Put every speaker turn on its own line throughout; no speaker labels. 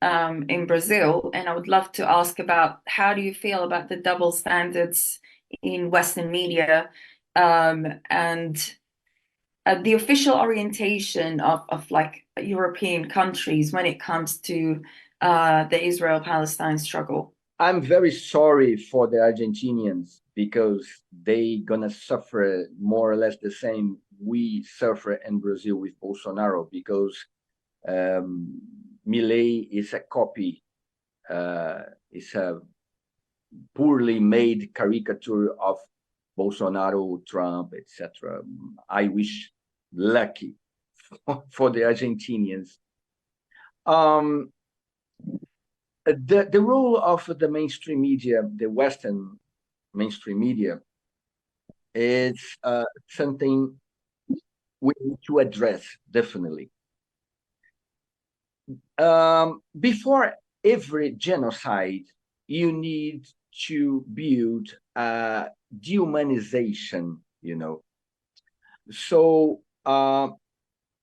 in Brazil, and I would love to ask about how do you feel about the double standards in Western media, and the official orientation of like European countries when it comes to the Israel-Palestine struggle.
I'm very sorry for the Argentinians because they gonna suffer more or less the same we suffer in Brazil with Bolsonaro because um, Milei is a copy, is a poorly made caricature of Bolsonaro, Trump, etc. I wish lucky for the Argentinians. Um, the role of the mainstream media, the Western mainstream media, is something we need to address definitely. Before every genocide, you need to build a dehumanization, So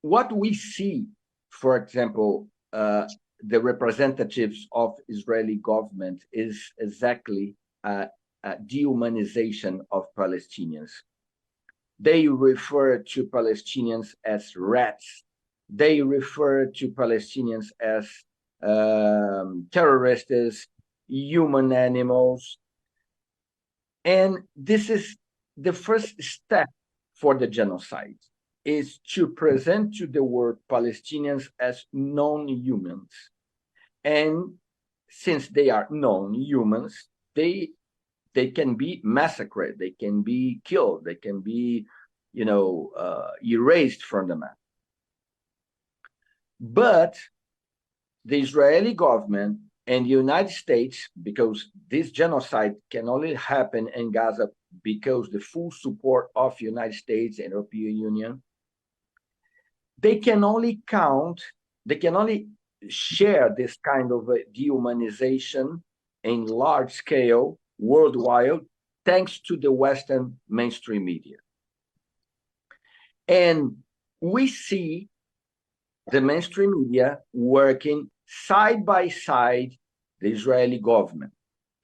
what we see, for example, the representatives of Israeli government is exactly a dehumanization of Palestinians. They refer to Palestinians as rats. They refer to Palestinians as terrorists, human animals. And this is the first step for the genocide, is to present to the world Palestinians as non-humans. And since they are non-humans, they can be massacred, they can be killed, they can be, erased from the map. But the Israeli government and the United States, because this genocide can only happen in Gaza because the full support of the United States and European Union, they can only share this kind of dehumanization in large scale worldwide, thanks to the Western mainstream media. And we see the mainstream media working side by side the Israeli government.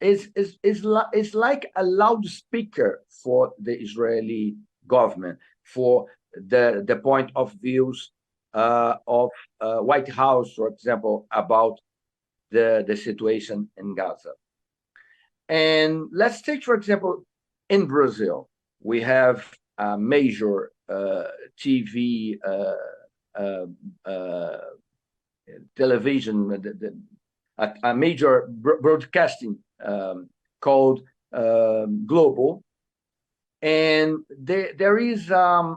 It's like a loudspeaker for the Israeli government, for the point of views of White House, for example, about the situation in Gaza. And let's take, for example, in Brazil, we have a major TV, television, a major broadcasting called Global. And there is a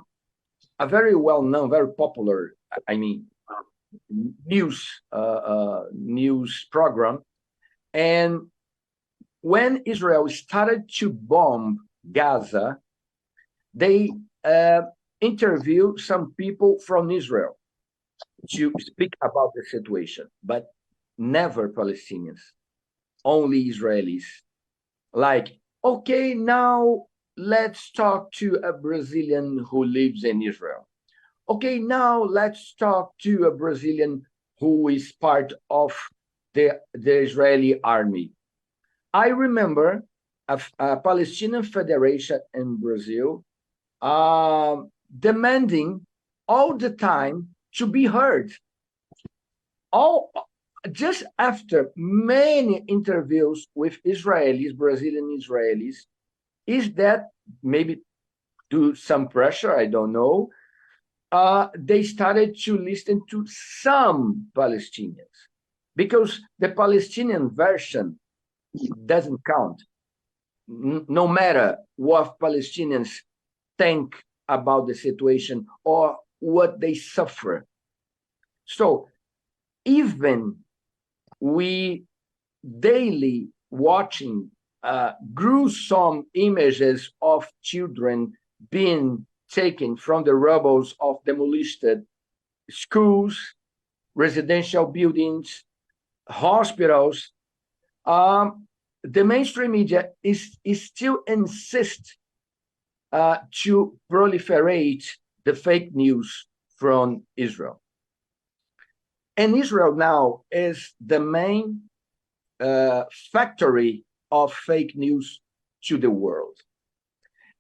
very well-known, very popular, news program. And when Israel started to bomb Gaza, they interviewed some people from Israel to speak about the situation, but never Palestinians, only Israelis. Like, okay, now let's talk to a Brazilian who lives in Israel. Okay, now let's talk to a Brazilian who is part of the Israeli army. I remember a Palestinian Federation in Brazil demanding all the time to be heard. All just after many interviews with Israelis, Brazilian Israelis, is that maybe to some pressure, I don't know, they started to listen to some Palestinians because the Palestinian version doesn't count. No matter what Palestinians think about the situation or what they suffer. So even we daily watching gruesome images of children being taken from the rubbles of demolished schools, residential buildings, hospitals, the mainstream media is still insist to proliferate the fake news from Israel. And Israel now is the main factory of fake news to the world.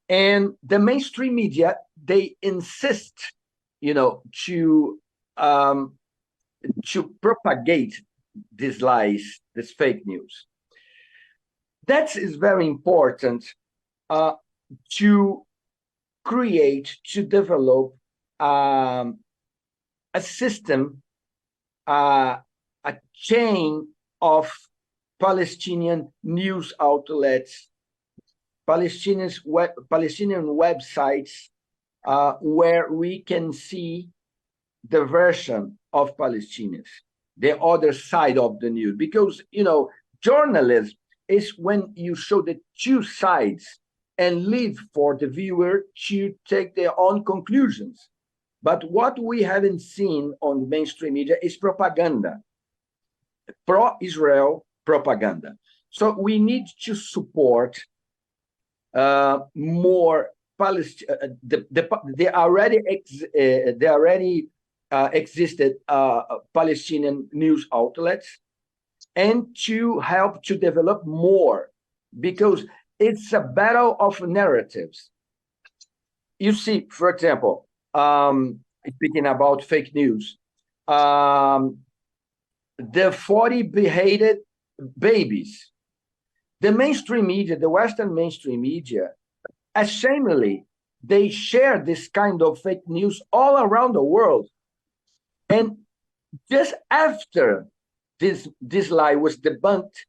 And the mainstream media, they insist, um, to propagate these lies, this fake news. That is very important to to develop a system, a chain of Palestinian news outlets, Palestinian websites, where we can see the version of Palestinians, the other side of the news. Because, journalism is when you show the two sides and leave for the viewer to take their own conclusions. But what we haven't seen on mainstream media is propaganda, pro-Israel propaganda. So we need to support more Palestine. They already existed Palestinian news outlets, and to help to develop more, because it's a battle of narratives. You see, for example, speaking about fake news, the 40 beheaded babies, the mainstream media, the Western mainstream media, ashamedly, they share this kind of fake news all around the world. And just after this lie was debunked,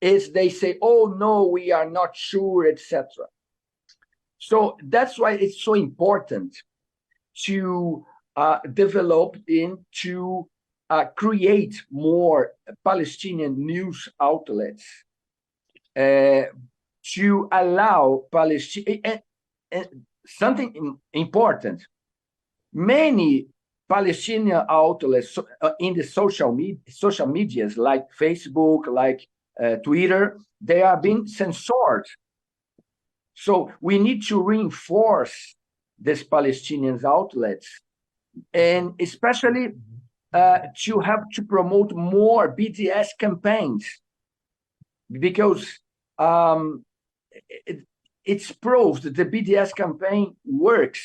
is they say, oh no, we are not sure, etc. So that's why it's so important to develop and to create more Palestinian news outlets, to allow Palestine. And something important, many Palestinian outlets in the social medias like Facebook, like Twitter, they are being censored. So we need to reinforce these Palestinian outlets, and especially to have to promote more BDS campaigns, because it's proved that the BDS campaign work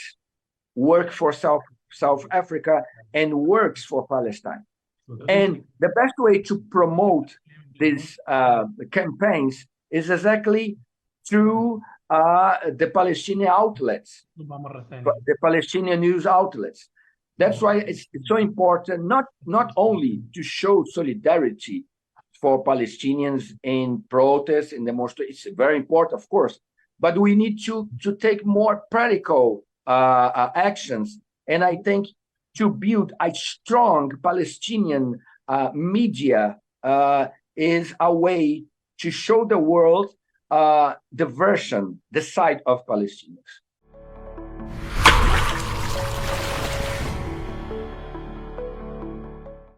for South Africa and works for Palestine. And the best way to promote these campaigns is exactly through the Palestinian outlets, the Palestinian news outlets. That's why it's so important, not only to show solidarity for Palestinians in protests and demonstrations. It's very important, of course, but we need to take more practical actions. And I think to build a strong Palestinian media is a way to show the world the side of Palestinians.